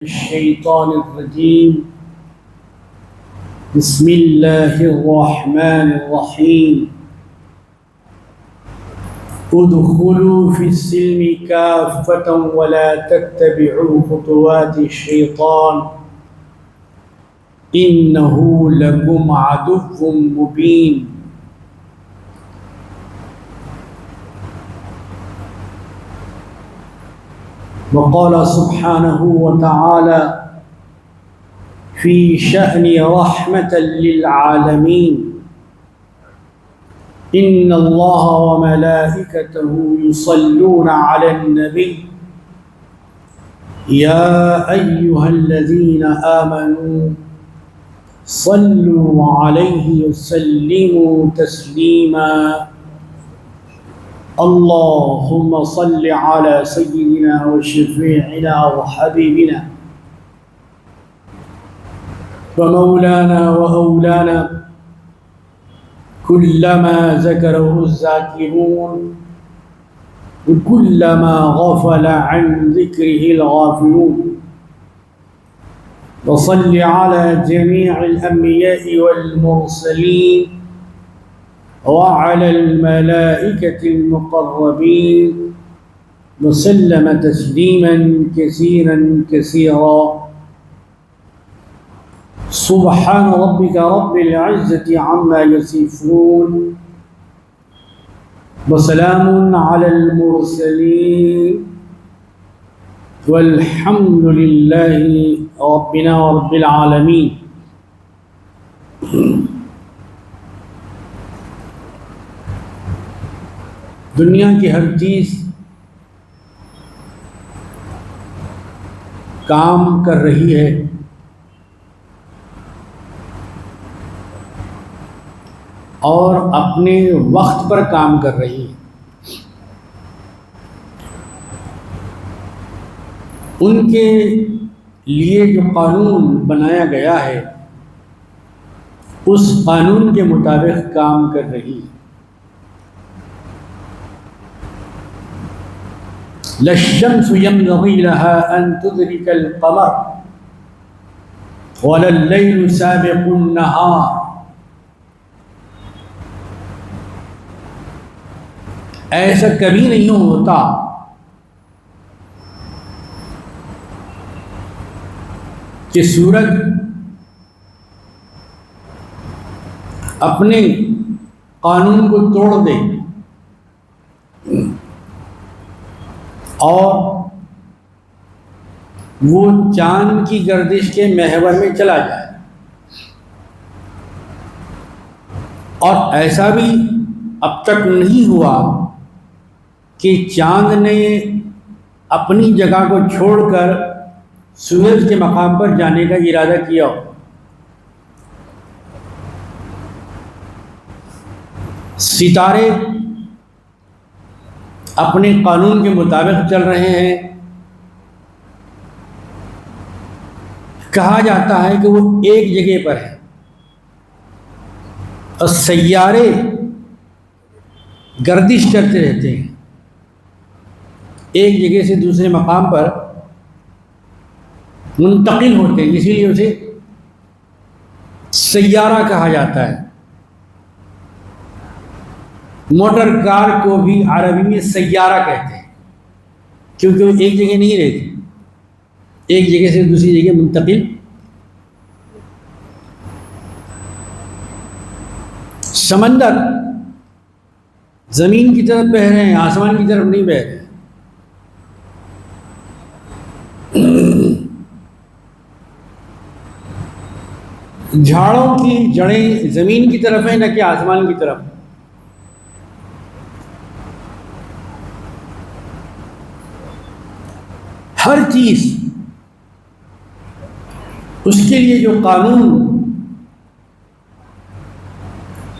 الشيطان الرجيم. بسم الله الرحمن الرحيم. ادخلوا في السلم كافة ولا تتبعوا خطوات الشيطان إنه لكم عدو مبين. وقال سبحانه وتعالى في شأن رحمة للعالمين إن الله وملائكته يصلون على النبي يا أيها الذين آمنوا صلوا عليه وسلموا تسليما. اللهم صل على سيدنا وشفيعنا وحبيبنا ومولانا وأولانا كلما ذكره الذاكرون وكلما غفل عن ذكره الغافلون. وصل على جميع الأنبياء والمرسلين وعلى الملائكة المقربين وسلم تسليما كثيرا كثيرا. سبحان ربك رب العزة عما يصفون وسلام على المرسلين والحمد لله ربنا ورب العالمين. دنیا کی ہر چیز کام کر رہی ہے اور اپنے وقت پر کام کر رہی ہے. ان کے لیے جو قانون بنایا گیا ہے اس قانون کے مطابق کام کر رہی ہے. لا الشمس ينبغي لها أن تدرك القمر ولا الليل سابق النهار. ایسا کبھی نہیں ہوتا کہ سورج اپنے قانون کو توڑ دے اور وہ چاند کی گردش کے محور میں چلا جائے. اور ایسا بھی اب تک نہیں ہوا کہ چاند نے اپنی جگہ کو چھوڑ کر سورج کے مقام پر جانے کا ارادہ کیا ہو. ستارے اپنے قانون کے مطابق چل رہے ہیں. کہا جاتا ہے کہ وہ ایک جگہ پر ہے اور سیارے گردش کرتے رہتے ہیں ایک جگہ سے دوسرے مقام پر منتقل ہوتے ہیں، اسی لیے اسے سیارہ کہا جاتا ہے. موٹر کار کو بھی عربی میں سیارہ کہتے ہیں کیونکہ وہ ایک جگہ نہیں رہتی، ایک جگہ سے دوسری جگہ منتقل. سمندر زمین کی طرف بہہ رہے ہیں، آسمان کی طرف نہیں بہہ رہے. جھاڑوں کی جڑیں زمین کی طرف ہیں نہ کہ آسمان کی طرف. ہر چیز اس کے لیے جو قانون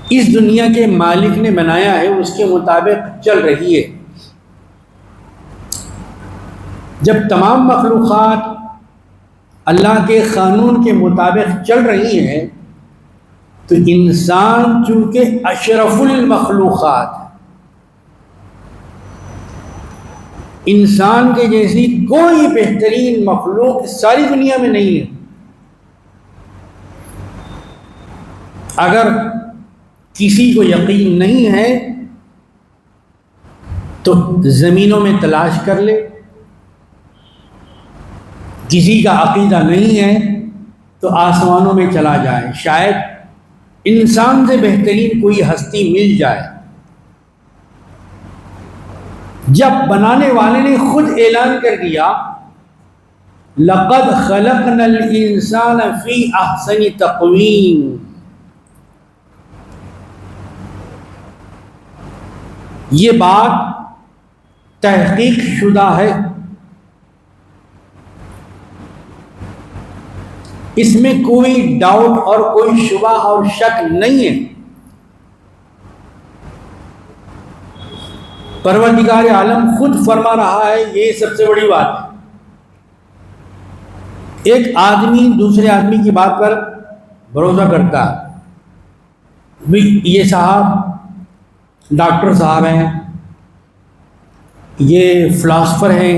اس دنیا کے مالک نے بنایا ہے اس کے مطابق چل رہی ہے. جب تمام مخلوقات اللہ کے قانون کے مطابق چل رہی ہیں تو انسان چونکہ اشرف المخلوقات انسان کے جیسی کوئی بہترین مخلوق ساری دنیا میں نہیں ہے. اگر کسی کو یقین نہیں ہے تو زمینوں میں تلاش کر لے. کسی کا عقیدہ نہیں ہے تو آسمانوں میں چلا جائے، شاید انسان سے بہترین کوئی ہستی مل جائے. جب بنانے والے نے خود اعلان کر دیا لَقَدْ خَلَقْنَا الْإِنسَانَ فِي أَحْسَنِ تَقْوِيمٍ، یہ بات تحقیق شدہ ہے، اس میں کوئی ڈاؤٹ اور کوئی شبہ اور شک نہیں ہے. پروردگار عالم خود فرما رہا ہے، یہ سب سے بڑی بات ہے. ایک آدمی دوسرے آدمی کی بات پر بھروسہ کرتا ہے، یہ صاحب ڈاکٹر صاحب ہیں، یہ فلاسفر ہیں،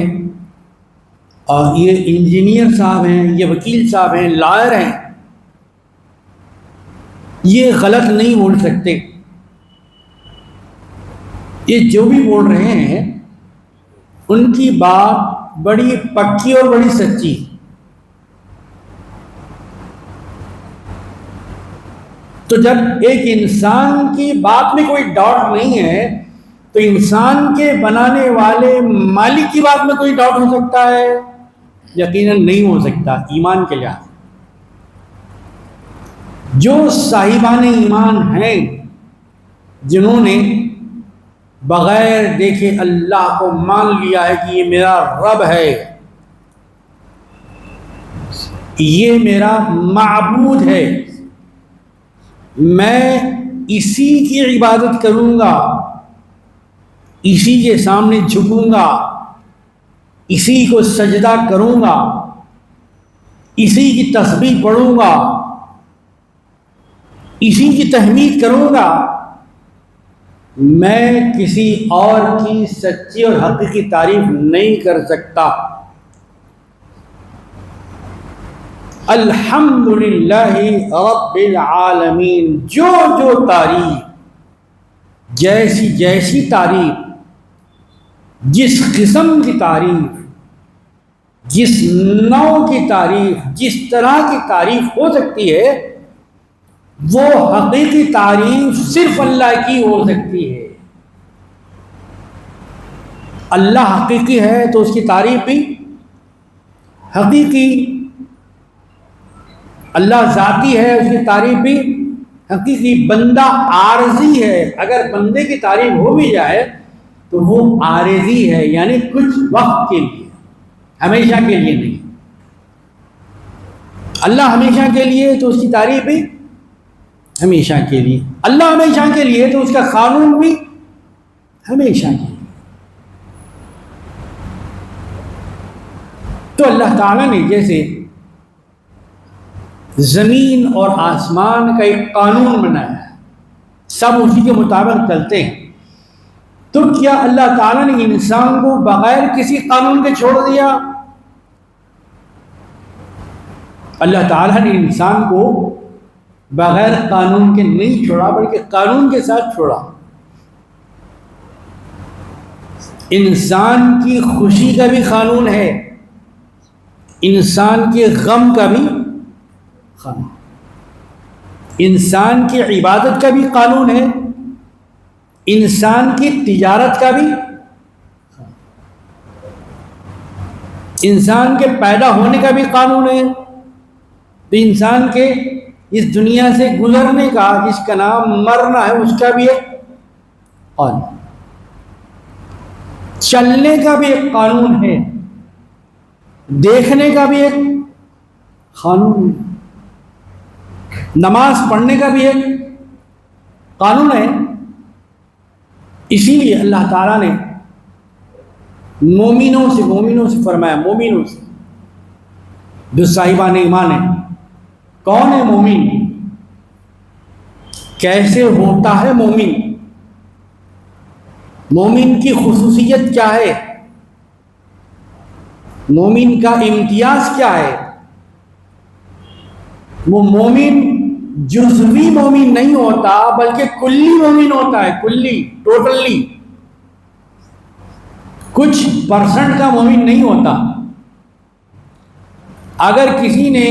اور یہ انجینئر صاحب ہیں، یہ وکیل صاحب ہیں، لائر ہیں، یہ غلط نہیں بول سکتے. یہ جو بھی بول رہے ہیں ان کی بات بڑی پکی اور بڑی سچی. تو جب ایک انسان کی بات میں کوئی ڈاؤٹ نہیں ہے تو انسان کے بنانے والے مالک کی بات میں کوئی ڈاؤٹ ہو سکتا ہے؟ یقیناً نہیں ہو سکتا. ایمان کے لحاظ جو صاحبان ایمان ہیں، جنہوں نے بغیر دیکھے اللہ کو مان لیا ہے کہ یہ میرا رب ہے، یہ میرا معبود ہے، میں اسی کی عبادت کروں گا، اسی کے سامنے جھکوں گا، اسی کو سجدہ کروں گا، اسی کی تسبیح پڑھوں گا، اسی کی تحمید کروں گا، میں کسی اور کی سچی اور حقیقی تعریف نہیں کر سکتا. الحمدللہ رب العالمین، جو تعریف، جیسی تعریف، جس قسم کی تعریف، جس نوع کی تعریف، جس طرح کی تعریف ہو سکتی ہے، وہ حقیقی تعریف صرف اللہ کی ہو سکتی ہے. اللہ حقیقی ہے تو اس کی تعریف بھی حقیقی. اللہ ذاتی ہے، اس کی تعریف بھی حقیقی. بندہ عارضی ہے، اگر بندے کی تعریف ہو بھی جائے تو وہ عارضی ہے، یعنی کچھ وقت کے لیے، ہمیشہ کے لیے نہیں. اللہ ہمیشہ کے لیے تو اس کی تعریف بھی ہمیشہ کے لیے. اللہ ہمیشہ کے لیے تو اس کا قانون بھی ہمیشہ کے لیے. تو اللہ تعالیٰ نے جیسے زمین اور آسمان کا ایک قانون بنایا ہے، سب اسی کے مطابق چلتے ہیں، تو کیا اللہ تعالیٰ نے انسان کو بغیر کسی قانون کے چھوڑ دیا؟ اللہ تعالیٰ نے انسان کو بغیر قانون کے نہیں چھوڑا، بلکہ قانون کے ساتھ چھوڑا. انسان کی خوشی کا بھی قانون ہے، انسان کے غم کا بھی قانون، انسان کی عبادت کا بھی قانون ہے، انسان کی تجارت کا بھی، انسان کے پیدا ہونے کا بھی قانون ہے، تو انسان کے اس دنیا سے گزرنے کا، جس کا نام مرنا ہے، اس کا بھی ایک قانون، چلنے کا بھی ایک قانون ہے، دیکھنے کا بھی ایک قانون ہے، نماز پڑھنے کا بھی ایک قانون ہے. اسی لیے اللہ تعالیٰ نے مومنوں سے فرمایا، مومنوں سے جو صاحبان ایمان ہیں. کون ہے مومن؟ کیسے ہوتا ہے مومن؟ مومن کی خصوصیت کیا ہے؟ مومن کا امتیاز کیا ہے؟ وہ مومن جزوی مومن نہیں ہوتا بلکہ کلی مومن ہوتا ہے، کلی، ٹوٹلی، کچھ پرسنٹ کا مومن نہیں ہوتا۔ اگر کسی نے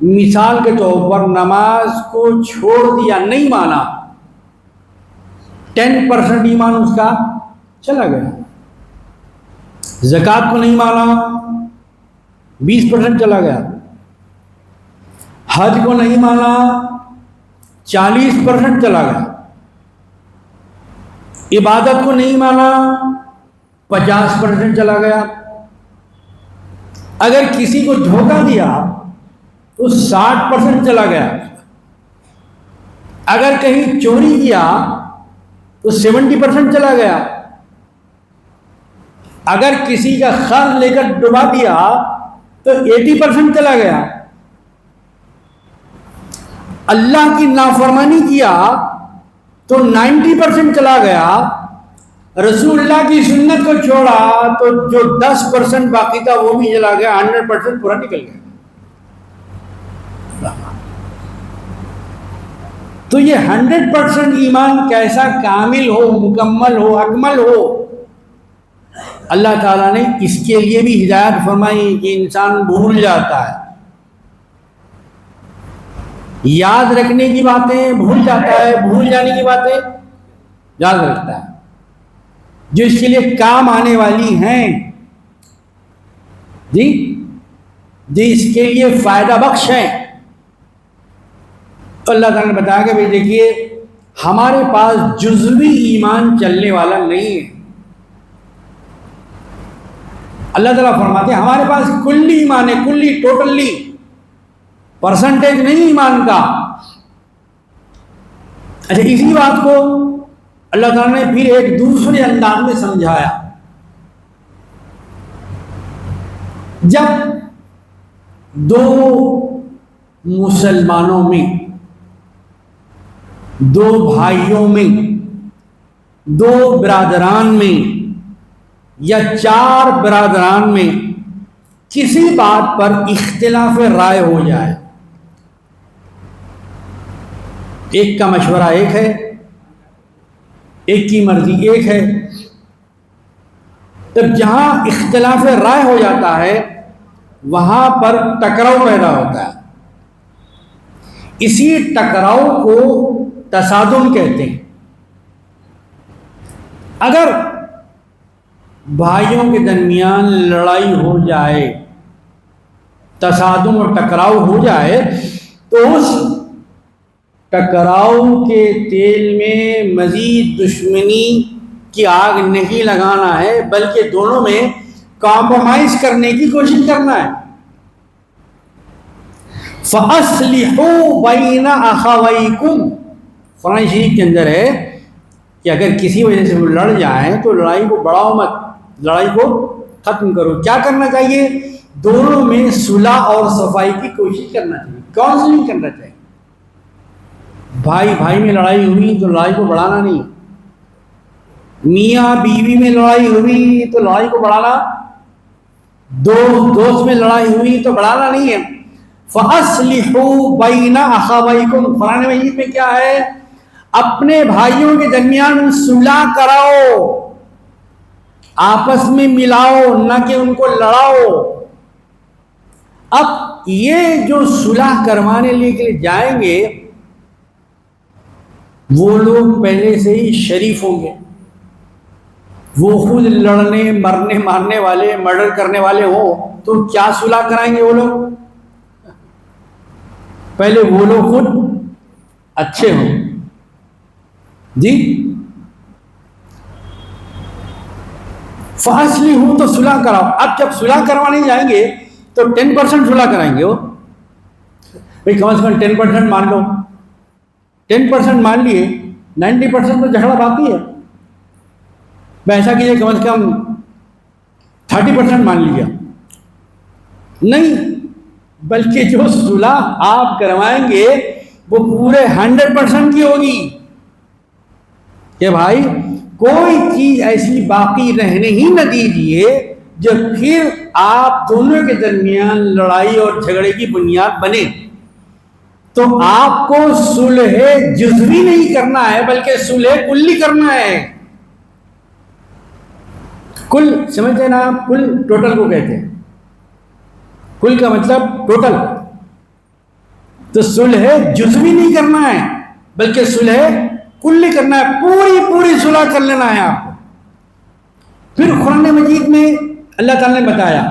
مثال کے طور پر نماز کو چھوڑ دیا، نہیں مانا، 10% ایمان اس کا چلا گیا۔ زکوٰۃ کو نہیں مانا، 20% چلا گیا۔ حج کو نہیں مانا، 40% چلا گیا۔ عبادت کو نہیں مانا، 50% چلا گیا۔ اگر کسی کو دھوکہ دیا تو 60% چلا گیا۔ اگر کہیں چوری کیا تو 70% چلا گیا۔ اگر کسی کا قرض لے کر ڈبا دیا تو 80% چلا گیا۔ اللہ کی نافرمانی کیا تو 90% چلا گیا۔ رسول اللہ کی سنت کو چھوڑا تو جو 10% باقی تھا وہ بھی چلا گیا، 100% پورا نکل گیا۔ تو یہ 100% ایمان کیسا کامل ہو، مکمل ہو، اکمل ہو، اللہ تعالیٰ نے اس کے لیے بھی ہدایت فرمائی کہ انسان بھول جاتا ہے، یاد رکھنے کی باتیں بھول جاتا ہے، بھول جانے کی باتیں یاد رکھتا ہے، جو اس کے لیے کام آنے والی ہیں، جی جو اس کے لیے فائدہ بخش ہیں۔ تو اللہ تعالیٰ نے بتایا کہ بھائی دیکھیے ہمارے پاس جزوی ایمان چلنے والا نہیں ہے۔ اللہ تعالیٰ فرماتے ہیں ہمارے پاس کلی ایمان ہے، کلی، ٹوٹلی، پرسنٹیج نہیں ایمان کا۔ اچھا، اسی بات کو اللہ تعالیٰ نے پھر ایک دوسرے انداز میں سمجھایا۔ جب دو مسلمانوں میں، دو بھائیوں میں، دو برادران میں یا 4 برادران میں کسی بات پر اختلاف رائے ہو جائے، ایک کا مشورہ ایک ہے، ایک کی مرضی ایک ہے، تب جہاں اختلاف رائے ہو جاتا ہے وہاں پر ٹکراؤ پیدا ہوتا ہے۔ اسی ٹکراؤ کو تصادم کہتے ہیں۔ اگر بھائیوں کے درمیان لڑائی ہو جائے، تصادم اور ٹکراؤ ہو جائے، تو اس ٹکراؤ کے تیل میں مزید دشمنی کی آگ نہیں لگانا ہے، بلکہ دونوں میں کمپرومائز کرنے کی کوشش کرنا ہے۔ فَأَصْلِحُوا بَيْنَ أَخَوَيْكُمْ، قرآن شریف کے اندر ہے کہ اگر کسی وجہ سے وہ لڑ جائیں تو لڑائی کو بڑھاؤ مت، لڑائی کو ختم کرو۔ کیا کرنا چاہیے؟ دونوں میں صلح اور صفائی کی کوشش کرنا چاہیے، کاؤنسلنگ کرنا چاہیے۔ بھائی بھائی میں لڑائی ہوئی تو لڑائی کو بڑھانا نہیں، میاں بیوی میں لڑائی ہوئی تو لڑائی کو بڑھانا، دوست میں لڑائی ہوئی تو بڑھانا نہیں ہے۔ فَأَصْلِحُوا بَيْنَ أَخَوَيْكُمْ، قرآن مجید میں کیا ہے؟ اپنے بھائیوں کے درمیان صلح کراؤ، آپس میں ملاؤ، نہ کہ ان کو لڑاؤ۔ اب یہ جو صلح کروانے لے کے جائیں گے وہ لوگ پہلے سے ہی شریف ہوں گے، وہ خود لڑنے مرنے مارنے والے مرڈر کرنے والے ہوں تو کیا صلح کرائیں گے وہ لوگ؟ پہلے وہ لوگ خود اچھے ہوں، جی۔ فاصلی ہوں تو صلح کراؤ۔ اب جب صلح کروانے جائیں گے تو 10% صلح کرائیں گے وہ، بھائی کم از کم 10% مان لو، 10% مان لیے، 90% تو جھگڑا باقی ہے، ایسا کیجیے کم از کم 30% مان لیا۔ نہیں، بلکہ جو صلح آپ کروائیں گے وہ پورے 100% کی ہوگی کہ بھائی کوئی چیز ایسی باقی رہنے ہی نہ دیجیے جب پھر آپ دونوں کے درمیان لڑائی اور جھگڑے کی بنیاد بنے تو آپ کو صلح جزوی نہیں کرنا ہے بلکہ صلح کلی کرنا ہے. کل سمجھتے ہیں نا آپ؟ کل ٹوٹل کو کہتے ہیں. کل کا مطلب ٹوٹل. تو صلح جزوی نہیں کرنا ہے بلکہ صلح کلی کرنا ہے. پوری صلح کر لینا ہے آپ کو. پھر قرآن مجید میں اللہ تعالیٰ نے بتایا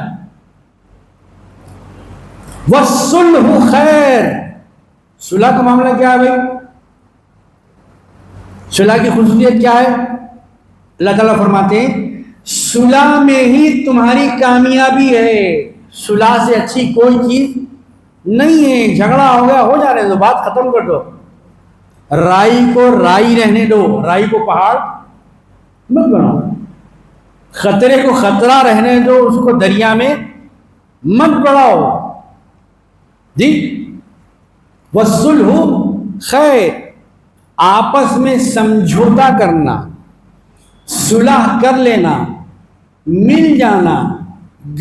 وَالصُّلْحُ خیر. صلح کا معاملہ کیا ہے بھائی؟ صلح کی خصوصیت کیا ہے؟ اللہ تعالیٰ فرماتے ہیں صلح میں ہی تمہاری کامیابی ہے. صلح سے اچھی کوئی چیز نہیں ہے. جھگڑا ہو گیا ہو جانے دو، بات ختم کر دو. رائی کو رائی رہنے دو، رائی کو پہاڑ مت بناؤ. خطرے کو خطرہ رہنے دو، اس کو دریا میں مت بڑھاؤ. جی وَالصُّلْحُ خیر. آپس میں سمجھوتا کرنا، صلح کر لینا، مل جانا،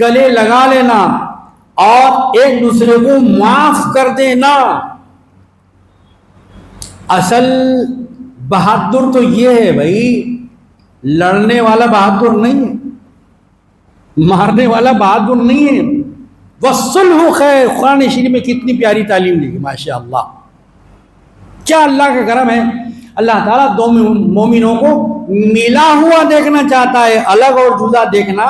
گلے لگا لینا اور ایک دوسرے کو معاف کر دینا. اصل بہادر تو یہ ہے بھائی، لڑنے والا بہادر نہیں ہے، مارنے والا بہادر نہیں ہے. وَالصُّلْحُ خیر. قرآن شریف میں کتنی پیاری تعلیم دی گئی، ماشاء اللہ. کیا اللہ کا کرم ہے. اللہ تعالیٰ دو مومنوں کو ملا ہوا دیکھنا چاہتا ہے، الگ اور جدا دیکھنا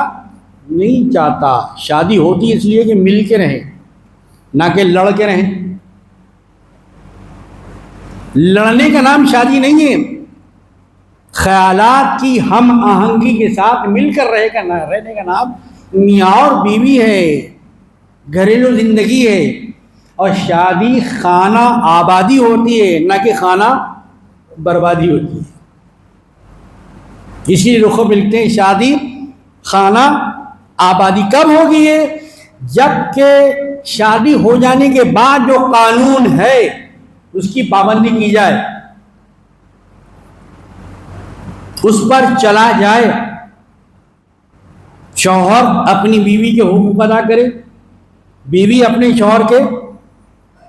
نہیں چاہتا. شادی ہوتی ہے اس لیے کہ مل کے رہیں، نہ کہ لڑ کے رہیں. لڑنے کا نام شادی نہیں ہے. خیالات کی ہم آہنگی کے ساتھ مل کر رہنے کا نام میاں اور بیوی ہے، گھریلو زندگی ہے. اور شادی خانہ آبادی ہوتی ہے، نہ کہ خانہ بربادی ہوتی ہے. اسی لیے رخ ملتے ہیں شادی خانہ آبادی کب ہوگی ہے؟ جب کہ شادی ہو جانے کے بعد جو قانون ہے اس کی پابندی کی جائے، اس پر چلا جائے. شوہر اپنی بیوی کے حقوق ادا کرے، بیوی اپنے شوہر کے.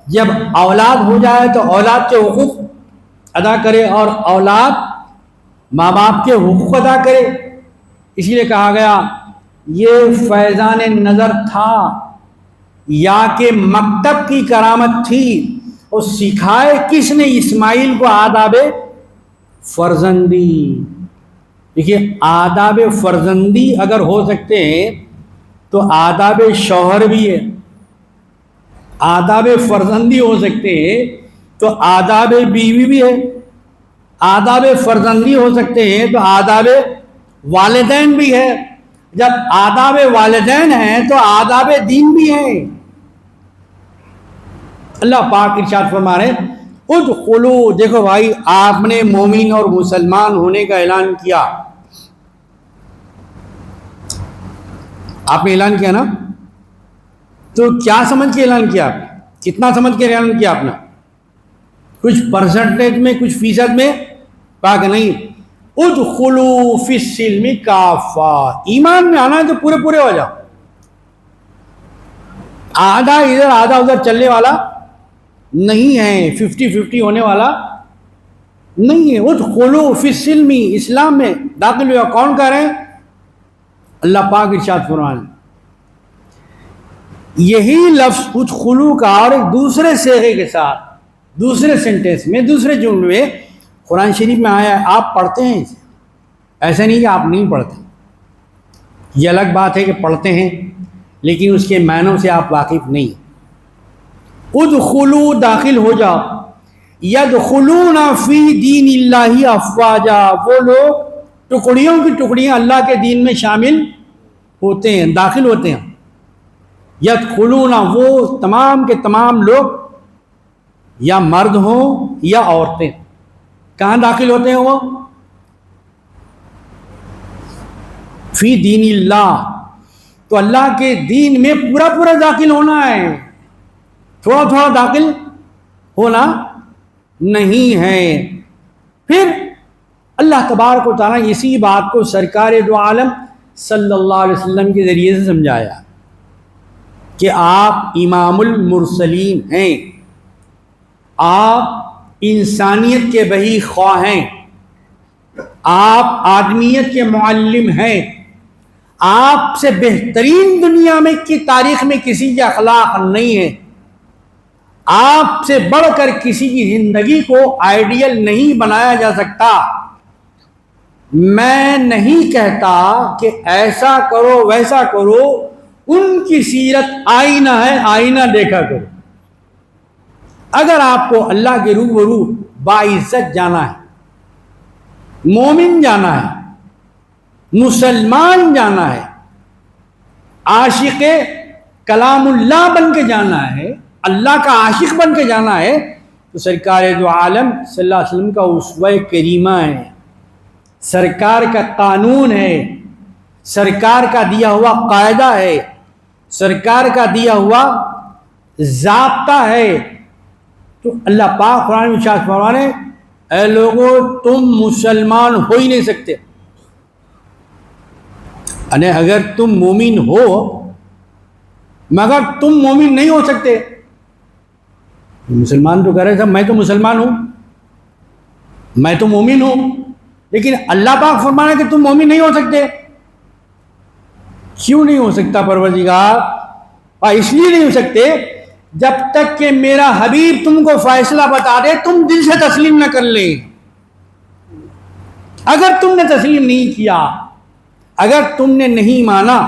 جب اولاد ہو جائے تو اولاد کے حقوق ادا کرے اور اولاد ماں باپ کے حقوق ادا کرے. اسی لیے کہا گیا یہ فیضان نظر تھا یا کہ مکتب کی کرامت تھی. اور سکھائے کس نے اسماعیل کو آداب فرزندی. دیکھیے آداب فرزندی اگر ہو سکتے ہیں تو آداب شوہر بھی ہے. آداب فرزندی ہو سکتے ہیں تو آداب بیوی بھی ہے. آداب فرزندی ہو سکتے ہیں تو آداب والدین بھی ہے. جب آداب والدین ہیں تو آداب دین بھی ہیں. اللہ پاک ارشاد فرما رہے ہیں ادخلوا. دیکھو بھائی، آپ نے مومن اور مسلمان ہونے کا اعلان کیا، آپ نے اعلان کیا نا، تو کیا سمجھ کے اعلان کیا؟ کتنا سمجھ کے اعلان کیا آپ نے؟ کچھ پرسنٹیج میں، کچھ فیصد میں؟ پاک نہیں. ادخلوا فی السلم کافہ. ایمان میں آنا ہے تو پورے ہو جاؤ. آدھا ادھر آدھا ادھر چلنے والا نہیں ہے، 50-50 ہونے والا نہیں ہے. ادخلوا فی السلم. اسلام میں داخل ہوا. کون کہہ رہے ہیں؟ اللہ پاک ارشاد فرمائیں. یہی لفظ ادخلوا کا اور ایک دوسرے صیغے کے ساتھ، دوسرے سینٹینس میں، دوسرے جملے میں قرآن شریف میں آیا ہے. آپ پڑھتے ہیں اسے، ایسا نہیں کہ آپ نہیں پڑھتے. یہ الگ بات ہے کہ پڑھتے ہیں لیکن اس کے معنوں سے آپ واقف نہیں. ادخلوا داخل ہو جاؤ. یدخلون فی دین اللہ افواجا. وہ لوگ ٹکڑیوں کی ٹکڑیاں اللہ کے دین میں شامل ہوتے ہیں، داخل ہوتے ہیں. یدخلون وہ تمام کے تمام لوگ، یا مرد ہوں یا عورتیں، کہاں داخل ہوتے ہیں؟ وہ فی دین اللہ. تو اللہ کے دین میں پورا داخل ہونا ہے، تھوڑا داخل ہونا نہیں ہے. پھر اللہ تبارک و تعالیٰ اسی بات کو سرکار دو عالم صلی اللہ علیہ وسلم کے ذریعے سے سمجھایا کہ آپ امام المرسلین ہیں، آپ انسانیت کے بحی خواہ ہیں، آپ آدمیت کے معلم ہیں، آپ سے بہترین دنیا میں کی تاریخ میں کسی کے اخلاق نہیں ہے، آپ سے بڑھ کر کسی کی زندگی کو آئیڈیل نہیں بنایا جا سکتا۔ میں نہیں کہتا کہ ایسا کرو ویسا کرو، ان کی سیرت آئینہ ہے، آئینہ دیکھا کرو۔ اگر آپ کو اللہ کے روبرو باعزت جانا ہے، مومن جانا ہے، مسلمان جانا ہے، عاشق کلام اللہ بن کے جانا ہے، اللہ کا عاشق بن کے جانا ہے، تو سرکار دو عالم صلی اللہ علیہ وسلم کا اسوہ کریمہ ہے، سرکار کا قانون ہے، سرکار کا دیا ہوا قاعدہ ہے، سرکار کا دیا ہوا ضابطہ ہے۔ تو اللہ پاک قرآن میں ارشاد فرمانے، اے لوگو تم مسلمان ہو ہی نہیں سکتے، یعنی اگر تم مومن ہو مگر تم مومن نہیں ہو سکتے۔ مسلمان تو کہہ رہے تھے میں تو مسلمان ہوں، میں تو مومن ہوں، لیکن اللہ پاک فرمانا کہ تم مومن نہیں ہو سکتے۔ کیوں نہیں ہو سکتا پروردگار؟ اس لیے نہیں ہو سکتے جب تک کہ میرا حبیب تم کو فیصلہ بتا دے تم دل سے تسلیم نہ کر لیں۔ اگر تم نے تسلیم نہیں کیا، اگر تم نے نہیں مانا،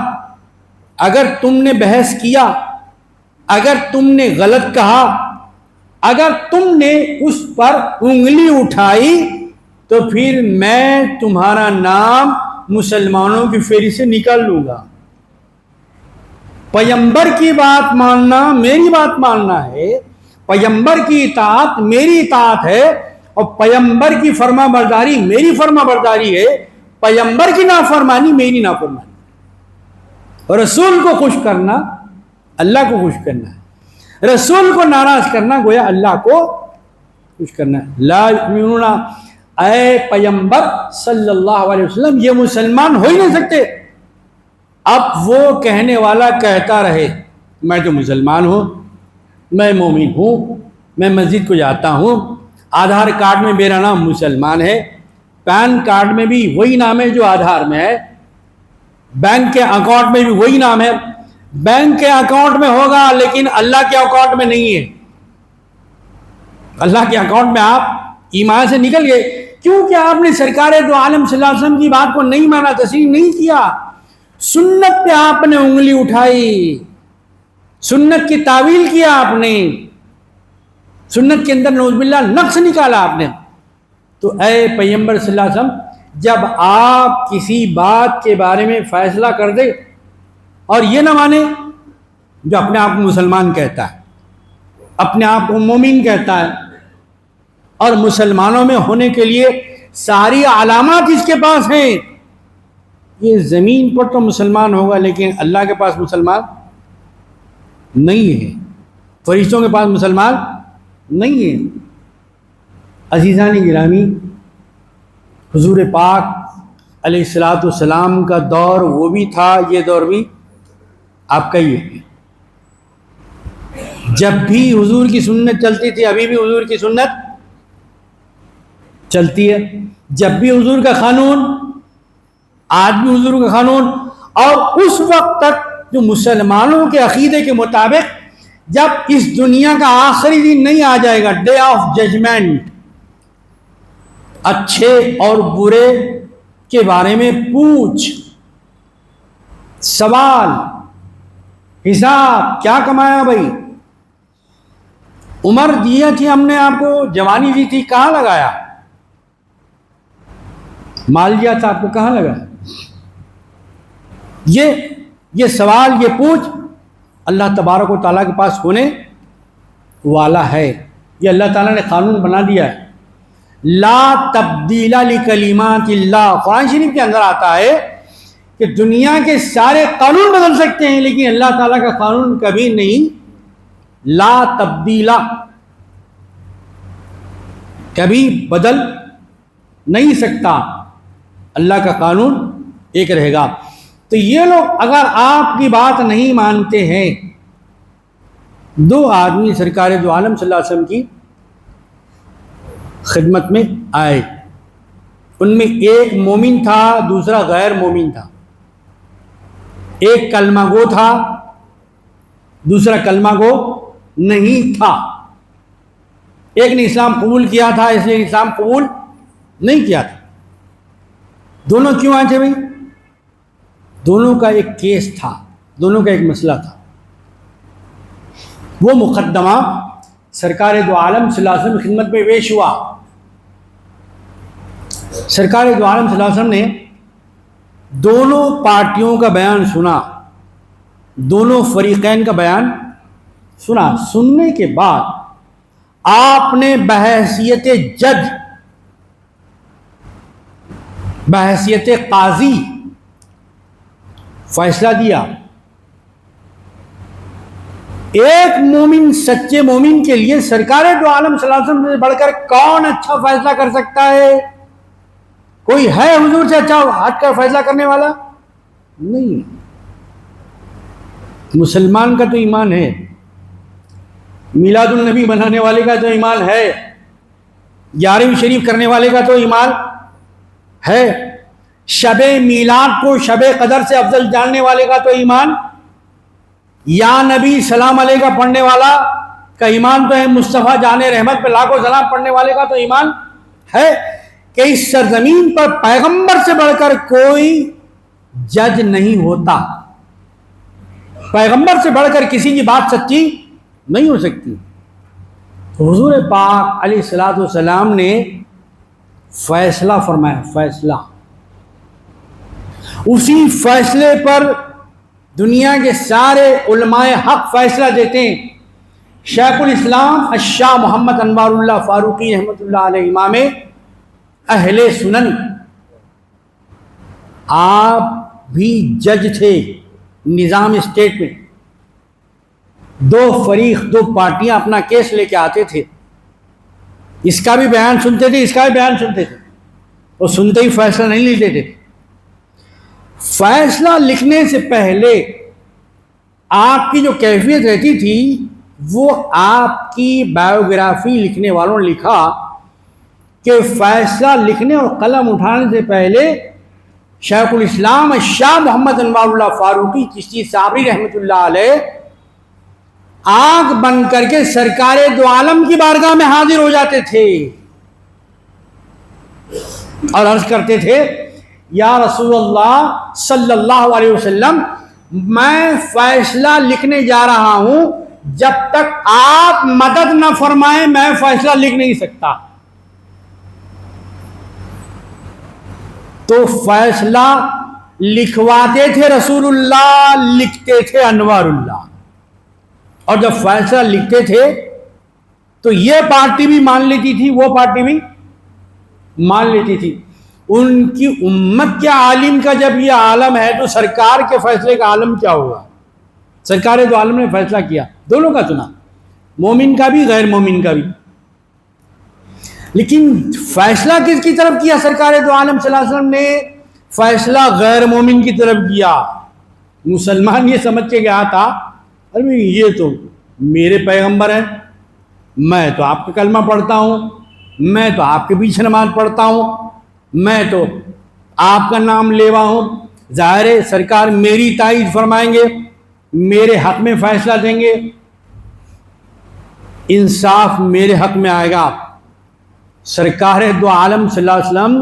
اگر تم نے بحث کیا، اگر تم نے غلط کہا، اگر تم نے اس پر انگلی اٹھائی، تو پھر میں تمہارا نام مسلمانوں کی فہرست سے نکال لوں گا۔ پیغمبر کی بات ماننا میری بات ماننا ہے، پیغمبر کی اطاعت میری اطاعت ہے، اور پیغمبر کی فرما برداری میری فرما برداری ہے، پیغمبر کی نافرمانی میری نافرمانی۔ اور رسول کو خوش کرنا اللہ کو خوش کرنا ہے، رسول کو ناراض کرنا گویا اللہ کو خوش کرنا ہے۔ لا یؤمنون، اے پیغمبر صلی اللہ علیہ وسلم یہ مسلمان ہو ہی نہیں سکتے۔ اب وہ کہنے والا کہتا رہے میں تو مسلمان ہوں، میں مومن ہوں، میں مسجد کو جاتا ہوں، آدھار کارڈ میں میرا نام مسلمان ہے، پین کارڈ میں بھی وہی نام ہے جو آدھار میں ہے، بینک کے اکاؤنٹ میں بھی وہی نام ہے، بینک کے اکاؤنٹ میں ہوگا لیکن اللہ کے اکاؤنٹ میں نہیں ہے۔ اللہ کے اکاؤنٹ میں آپ ایمان سے نکل گئے کیونکہ آپ نے سرکار دو عالم صلی اللہ علیہ وسلم کی بات کو نہیں مانا، تسلیم نہیں کیا، سنت پہ آپ نے انگلی اٹھائی، سنت کی تعویل کیا، آپ نے سنت کے اندر نعوذ باللہ نقص نکالا آپ نے۔ تو اے پیغمبر صلی اللہ علیہ وسلم جب آپ کسی بات کے بارے میں فیصلہ کر دے اور یہ نہ مانے، جو اپنے آپ کو مسلمان کہتا ہے، اپنے آپ کو مومن کہتا ہے، اور مسلمانوں میں ہونے کے لیے ساری علامات اس کے پاس ہیں، یہ زمین پر تو مسلمان ہوگا لیکن اللہ کے پاس مسلمان نہیں ہے، فرشتوں کے پاس مسلمان نہیں ہے۔ عزیزان گرامی، حضور پاک علیہ الصلوۃ والسلام کا دور وہ بھی تھا، یہ دور بھی آپ کا ہی ہے۔ جب بھی حضور کی سنت چلتی تھی، ابھی بھی حضور کی سنت چلتی ہے، جب بھی حضور کا قانون، آج بھی حضور کا قانون، اور اس وقت تک جو مسلمانوں کے عقیدے کے مطابق جب اس دنیا کا آخری دن نہیں آ جائے گا، ڈے آف ججمنٹ، اچھے اور برے کے بارے میں پوچھ، سوال، حساب، کیا کمایا بھائی، عمر دی تھی ہم نے آپ کو، جوانی دی تھی کہاں لگایا، مال دیا تھا آپ کو کہاں لگایا، یہ سوال، یہ پوچھ اللہ تبارک و تعالیٰ کے پاس ہونے والا ہے۔ یہ اللہ تعالیٰ نے قانون بنا دیا ہے، لا تبدیل لکلمات اللہ۔ قرآن شریف کے اندر آتا ہے کہ دنیا کے سارے قانون بدل سکتے ہیں لیکن اللہ تعالیٰ کا قانون کبھی نہیں، لا تبدیلا، کبھی بدل نہیں سکتا، اللہ کا قانون ایک رہے گا۔ تو یہ لوگ اگر آپ کی بات نہیں مانتے ہیں، دو آدمی سرکار دو عالم صلی اللہ علیہ وسلم کی خدمت میں آئے، ان میں ایک مومن تھا، دوسرا غیر مومن تھا، ایک کلمہ گو تھا، دوسرا کلمہ گو نہیں تھا، ایک نے اسلام قبول کیا تھا، اس نے اسلام قبول نہیں کیا تھا۔ دونوں کیوں آئے تھے بھائی؟ دونوں کا ایک کیس تھا، دونوں کا ایک مسئلہ تھا۔ وہ مقدمہ سرکار دو عالم صلی اللہ علیہ وسلم کی خدمت میں پیش ہوا۔ سرکار دو عالم صلی اللہ علیہ وسلم نے دونوں پارٹیوں کا بیان سنا، دونوں فریقین کا بیان سنا۔ سننے کے بعد آپ نے بحیثیت جج، بحیثیت قاضی فیصلہ دیا۔ ایک مومن، سچے مومن کے لیے سرکار دو عالم صلی اللہ علیہ وسلم سے بڑھ کر کون اچھا فیصلہ کر سکتا ہے؟ کوئی ہے حضور سے اچھا ہٹ کر فیصلہ کرنے والا؟ نہیں۔ مسلمان کا تو ایمان ہے، میلاد النبی منانے والے کا تو ایمان ہے، 11ویں شریف کرنے والے کا تو ایمان ہے، شب میلاد کو شب قدر سے افضل جاننے والے کا تو ایمان، یا نبی سلام علیہ کا پڑھنے والا کا ایمان تو ہے، مصطفیٰ جان رحمت پہ لاکھوں سلام پڑھنے والے کا تو ایمان ہے کہ اس سرزمین پر پیغمبر سے بڑھ کر کوئی جج نہیں ہوتا، پیغمبر سے بڑھ کر کسی کی بات سچی نہیں ہو سکتی۔ حضور پاک علیہ الصلوۃ والسلام نے فیصلہ فرمایا، فیصلہ، اسی فیصلے پر دنیا کے سارے علماء حق فیصلہ دیتے ہیں۔ شیخ الاسلام الشاہ محمد انوار اللہ فاروقی رحمۃ اللہ علیہ، امام اہل سنن، آپ بھی جج تھے نظام اسٹیٹ میں۔ دو فریق، دو پارٹیاں اپنا کیس لے کے آتے تھے، اس کا بھی بیان سنتے تھے، اس کا بھی بیان سنتے تھے، اور سنتے ہی فیصلہ نہیں لیتے تھے۔ فیصلہ لکھنے سے پہلے آپ کی جو کیفیت رہتی تھی وہ آپ کی بایوگرافی لکھنے والوں نے لکھا کہ فیصلہ لکھنے اور قلم اٹھانے سے پہلے شیخ الاسلام شاہ محمد انوار اللہ فاروقی چشتی صابری رحمۃ اللہ علیہ آنکھ بند کر کے سرکار دو عالم کی بارگاہ میں حاضر ہو جاتے تھے اور عرض کرتے تھے، یا رسول اللہ صلی اللہ علیہ وسلم، میں فیصلہ لکھنے جا رہا ہوں، جب تک آپ مدد نہ فرمائیں میں فیصلہ لکھ نہیں سکتا۔ تو فیصلہ لکھواتے تھے رسول اللہ، لکھتے تھے انوار اللہ، اور جب فیصلہ لکھتے تھے تو یہ پارٹی بھی مان لیتی تھی، وہ پارٹی بھی مان لیتی تھی۔ ان کی امت کے عالم کا جب یہ عالم ہے تو سرکار کے فیصلے کا عالم کیا ہوگا؟ سرکار دو عالم نے فیصلہ کیا، دونوں کا سنا، مومن کا بھی غیر مومن کا بھی، لیکن فیصلہ کس کی طرف کیا؟ سرکار دو عالم صلی اللہ علیہ وسلم نے فیصلہ غیر مومن کی طرف کیا۔ مسلمان یہ سمجھ کے گیا تھا، ارے یہ تو میرے پیغمبر ہیں، میں تو آپ کا کلمہ پڑھتا ہوں، میں تو آپ کے پیچھے نماز پڑھتا ہوں، میں تو آپ کا نام لیوا ہوں، ظاہر ہے سرکار میری تائید فرمائیں گے، میرے حق میں فیصلہ دیں گے، انصاف میرے حق میں آئے گا۔ سرکار دو عالم صلی اللہ علیہ وسلم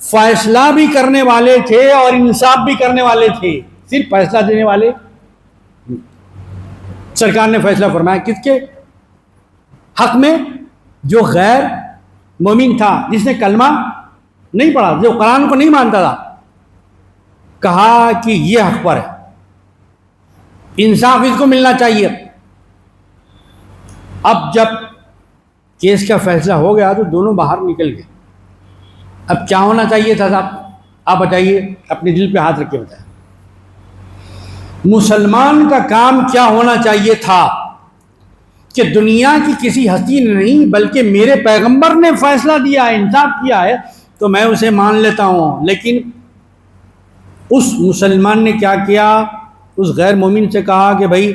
فیصلہ بھی کرنے والے تھے اور انصاف بھی کرنے والے تھے، صرف فیصلہ دینے والے۔ سرکار نے فیصلہ فرمایا کس کے حق میں؟ جو غیر مومن تھا، جس نے کلمہ نہیں پڑھا، جو قرآن کو نہیں مانتا تھا، کہا کہ یہ حق پر ہے، انصاف اس کو ملنا چاہیے۔ اب جب کیس کا فیصلہ ہو گیا تو دونوں باہر نکل گئے۔ اب کیا ہونا چاہیے تھا صاحب؟ آپ بتائیے، اپنے دل پہ ہاتھ رکھ کے بتائیں، مسلمان کا کام کیا ہونا چاہیے تھا؟ کہ دنیا کی کسی ہستی نے نہیں بلکہ میرے پیغمبر نے فیصلہ دیا ہے، انصاف کیا ہے، تو میں اسے مان لیتا ہوں، لیکن اس مسلمان نے کیا کیا؟ اس غیر مومن سے کہا کہ بھائی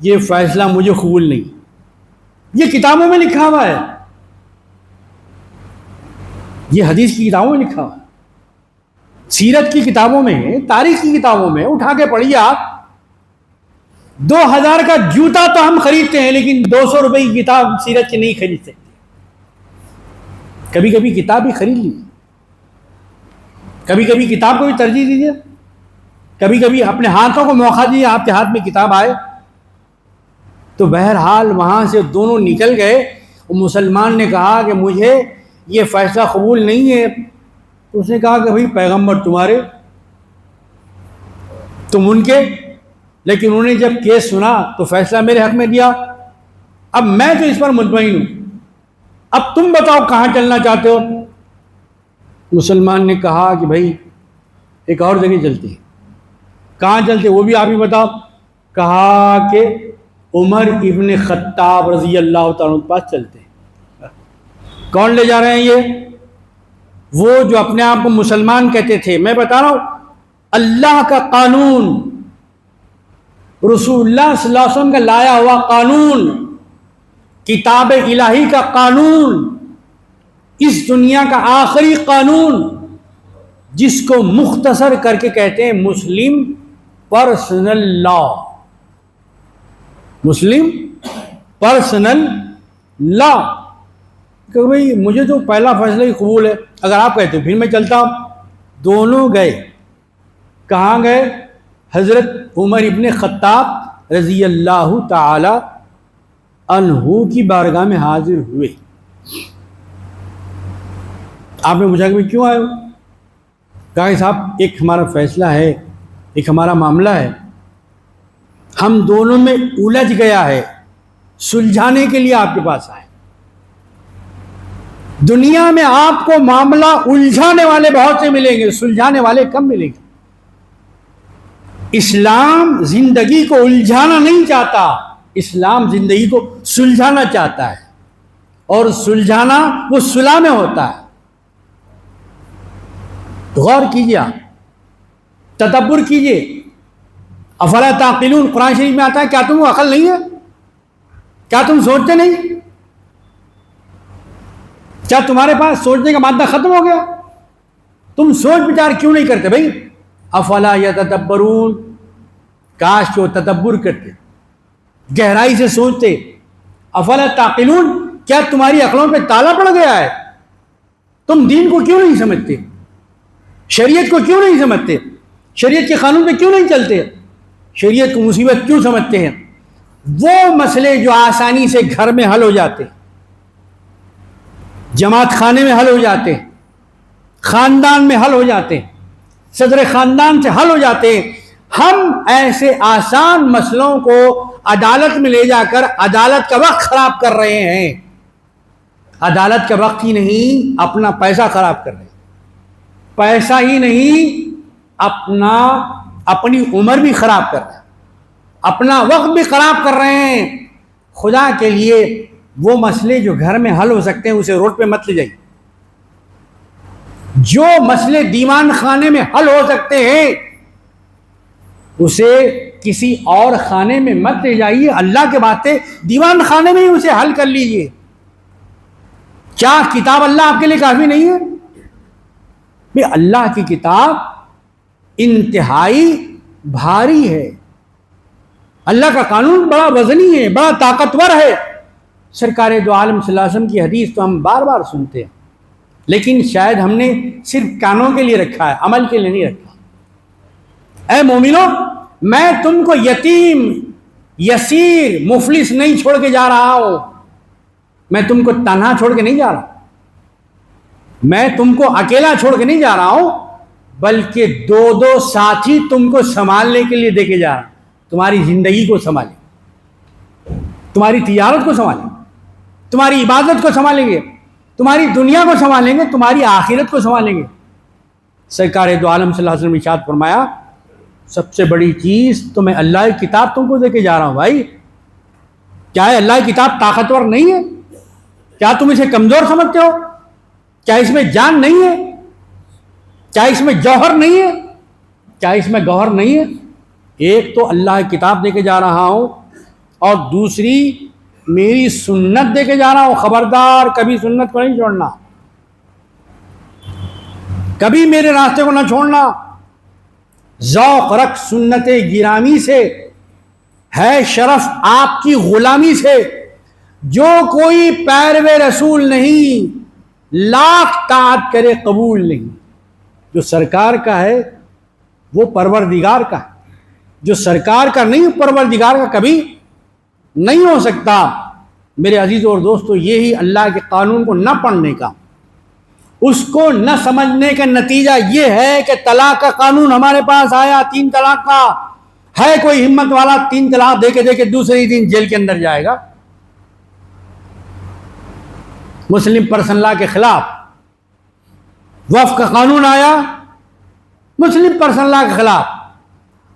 یہ فیصلہ مجھے قبول نہیں. یہ کتابوں میں لکھا ہوا ہے، یہ حدیث کی کتابوں میں لکھا ہوا ہے، سیرت کی کتابوں میں، تاریخ کی کتابوں میں. اٹھا کے پڑھیے آپ. 2000 کا جوتا تو ہم خریدتے ہیں لیکن 200 روپے کی کتاب سیرت کی نہیں خرید سکتے. کبھی کبھی کتاب بھی خرید لیجیے، کبھی کبھی کتاب کو بھی ترجیح دیجیے، کبھی کبھی اپنے ہاتھوں کو موقع دیجیے آپ کے ہاتھ میں کتاب آئے. تو بہرحال وہاں سے دونوں نکل گئے. وہ مسلمان نے کہا کہ مجھے یہ فیصلہ قبول نہیں ہے. اس نے کہا کہ بھائی پیغمبر تمہارے، تم ان کے، لیکن انہوں نے جب کیس سنا تو فیصلہ میرے حق میں دیا. اب میں تو اس پر مطمئن ہوں، اب تم بتاؤ کہاں چلنا چاہتے ہو. مسلمان نے کہا کہ بھائی ایک اور جگہ چلتے ہیں. کہاں چلتے وہ بھی آپ ہی بتاؤ. کہا کہ عمر ابن خطاب رضی اللہ تعالیٰ کے پاس چلتے ہیں. کون لے جا رہے ہیں یہ؟ وہ جو اپنے آپ کو مسلمان کہتے تھے. میں بتا رہا ہوں اللہ کا قانون، رسول اللہ صلی اللہ علیہ وسلم کا لایا ہوا قانون، کتاب الہی کا قانون، اس دنیا کا آخری قانون، جس کو مختصر کر کے کہتے ہیں مسلم پرسنل لا. مسلم پرسنل لا. کہ بھئی مجھے تو پہلا فیصلہ ہی قبول ہے، اگر آپ کہتے ہو پھر میں چلتا ہوں. دونوں گئے. کہاں گئے؟ حضرت عمر ابن خطاب رضی اللہ تعالی عنہ کی بارگاہ میں حاضر ہوئے. آپ نے پوچھا کہ بھئی کیوں آئے ہو؟ کہا کہ صاحب ایک ہمارا فیصلہ ہے، ایک ہمارا معاملہ ہے، ہم دونوں میں الجھ گیا ہے، سلجھانے کے لیے آپ کے پاس آئے. دنیا میں آپ کو معاملہ الجھانے والے بہت سے ملیں گے، سلجھانے والے کم ملیں گے. اسلام زندگی کو الجھانا نہیں چاہتا، اسلام زندگی کو سلجھانا چاہتا ہے، اور سلجھانا وہ صلح میں ہوتا ہے. غور کیجیے، تدبر کیجیے. افلا تعقلون قرآن شریف میں آتا ہے. کیا تم کو عقل نہیں ہے؟ کیا تم سوچتے نہیں؟ کیا تمہارے پاس سوچنے کا مادہ ختم ہو گیا؟ تم سوچ بچار کیوں نہیں کرتے بھائی؟ افلا یتدبرون، کاش وہ تدبر کرتے، گہرائی سے سوچتے. افلا تعقلون، کیا تمہاری عقلوں پہ تالا پڑ گیا ہے؟ تم دین کو کیوں نہیں سمجھتے؟ شریعت کو کیوں نہیں سمجھتے؟ شریعت کے قانون پہ کیوں نہیں چلتے؟ شریعت کو مصیبت کیوں سمجھتے ہیں؟ وہ مسئلے جو آسانی سے گھر میں حل ہو جاتے، جماعت خانے میں حل ہو جاتے، خاندان میں حل ہو جاتے، صدر خاندان سے حل ہو جاتے، ہم ایسے آسان مسئلوں کو عدالت میں لے جا کر عدالت کا وقت خراب کر رہے ہیں. عدالت کا وقت ہی نہیں، اپنا پیسہ خراب کر رہے ہیں. پیسہ ہی نہیں، اپنی عمر بھی خراب کر رہے ہیں، اپنا وقت بھی خراب کر رہے ہیں. خدا کے لیے وہ مسئلے جو گھر میں حل ہو سکتے ہیں اسے روڈ پہ مت لے جائیے. جو مسئلے دیوان خانے میں حل ہو سکتے ہیں اسے کسی اور خانے میں مت لے جائیے. اللہ کے باتیں دیوان خانے میں ہی اسے حل کر لیجیے. کیا کتاب اللہ آپ کے لیے کافی نہیں ہے؟ بھئی اللہ کی کتاب انتہائی بھاری ہے. اللہ کا قانون بڑا وزنی ہے، بڑا طاقتور ہے. سرکار دو عالم صلی اللہ علیہ وسلم کی حدیث تو ہم بار بار سنتے ہیں، لیکن شاید ہم نے صرف کانوں کے لیے رکھا ہے، عمل کے لیے نہیں رکھا. اے مومنوں، میں تم کو یتیم، یسیر، مفلس نہیں چھوڑ کے جا رہا ہوں. میں تم کو تنہا چھوڑ کے نہیں جا رہا، میں تم کو اکیلا چھوڑ کے نہیں جا رہا ہوں، بلکہ دو ساتھی تم کو سنبھالنے کے لیے دے کے جا رہا ہوں. تمہاری زندگی کو سنبھالیں، تمہاری تجارت کو سنبھالیں، تمہاری عبادت کو سنبھالیں گے، تمہاری دنیا کو سنبھالیں گے، تمہاری آخرت کو سنبھالیں گے. سرکار دو عالم صلی اللہ علیہ وسلم ارشاد فرمایا، سب سے بڑی چیز تو میں اللہ کی کتاب تم کو دے کے جا رہا ہوں. بھائی کیا ہے اللہ کی کتاب طاقتور نہیں ہے؟ کیا تم اسے کمزور سمجھتے ہو؟ کیا اس میں جان نہیں ہے؟ کیا اس میں جوہر نہیں ہے؟ کیا اس میں گوہر نہیں ہے؟ ایک تو اللہ کی کتاب دے کے جا رہا ہوں اور دوسری میری سنت دے کے جا رہا ہوں. خبردار کبھی سنت کو نہیں چھوڑنا, کبھی میرے راستے کو نہ چھوڑنا. ذوق رکھ سنت گرامی سے, ہے شرف آپ کی غلامی سے. جو کوئی پیرو رسول نہیں لاکھ طاعت کرے قبول نہیں. جو سرکار کا ہے وہ پروردگار کا ہے, جو سرکار کا نہیں پروردگار کا کبھی نہیں ہو سکتا. میرے عزیزوں اور دوستو, یہی اللہ کے قانون کو نہ پڑھنے کا, اس کو نہ سمجھنے کا نتیجہ یہ ہے کہ طلاق کا قانون ہمارے پاس آیا, 3 طلاق کا. ہے کوئی ہمت والا 3 طلاق دے کے دوسرے دن جیل کے اندر جائے گا؟ مسلم پرسنل لا کے خلاف وقف کا قانون آیا, مسلم پرسنل لا کے خلاف.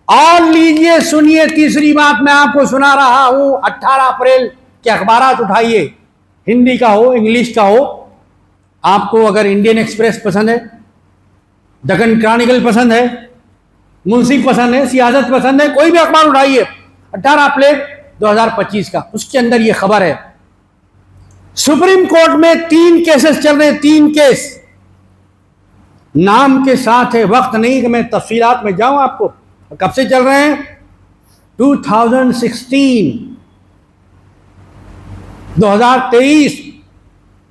اور لیجئے سنیے, تیسری بات میں آپ کو سنا رہا ہوں. 18 اپریل کے اخبارات اٹھائیے, ہندی کا ہو انگلش کا ہو. آپ کو اگر انڈین ایکسپریس پسند ہے, دکن کرانیکل پسند ہے, منصف پسند ہے, سیاست پسند ہے, کوئی بھی اخبار اٹھائیے, 18 اپریل 2025 کا, اس کے اندر یہ خبر ہے. سپریم کورٹ میں 3 کیسز چل رہے ہیں, 3 کیس. نام کے ساتھ ہے, وقت نہیں کہ میں تفصیلات میں جاؤں آپ کو. کب سے چل رہے ہیں؟ 2016, 2023,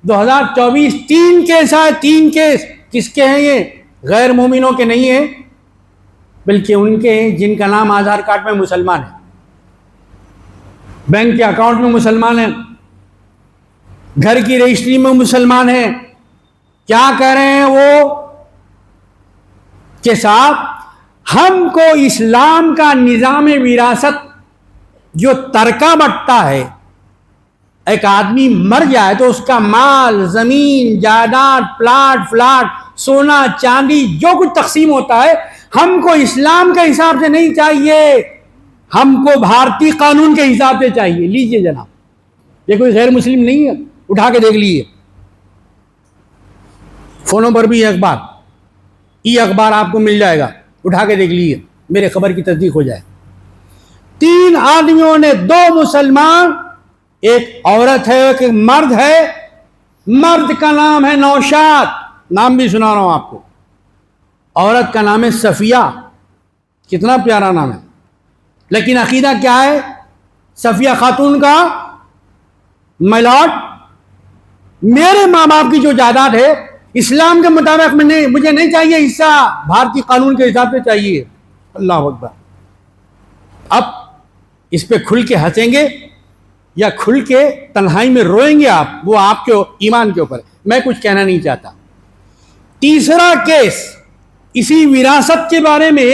2024. 3 کیس آئے, 3 کیس. کس کے ہیں یہ؟ غیر مومنوں کے نہیں ہیں, بلکہ ان کے ہیں جن کا نام آدھار کارڈ میں مسلمان ہے, بینک کے اکاؤنٹ میں مسلمان ہیں, گھر کی رجسٹری میں مسلمان ہیں. کیا کہہ رہے ہیں وہ؟ کہ صاحب ہم کو اسلام کا نظام وراثت جو ترکہ بٹتا ہے, ایک آدمی مر جائے تو اس کا مال, زمین, جائیداد, فلاٹ, سونا چاندی جو کچھ تقسیم ہوتا ہے, ہم کو اسلام کے حساب سے نہیں چاہیے, ہم کو بھارتی قانون کے حساب سے چاہیے. لیجئے جناب, یہ کوئی غیر مسلم نہیں ہے, اٹھا کے دیکھ لیجیے. فونوں پر بھی اخبار, ای اخبار آپ کو مل جائے گا, اٹھا کے دیکھ لیجیے, میرے خبر کی تصدیق ہو جائے. 3 آدمیوں نے, 2 مسلمان, ایک عورت ہے, ایک مرد ہے. مرد کا نام ہے نوشاد, نام بھی سنا رہا ہوں آپ کو. عورت کا نام ہے صفیہ. کتنا پیارا نام ہے, لیکن عقیدہ کیا ہے صفیہ خاتون کا؟ مائی لارڈ, میرے ماں باپ کی جو جائیداد ہے اسلام کے مطابق مجھے نہیں چاہیے حصہ, بھارتی قانون کے حساب سے چاہیے. اللہ اکبر. اب اس پہ کھل کے ہنسیں گے یا کھل کے تنہائی میں روئیں گے آپ, وہ آپ کے ایمان کے اوپر. میں کچھ کہنا نہیں چاہتا. تیسرا کیس اسی وراثت کے بارے میں,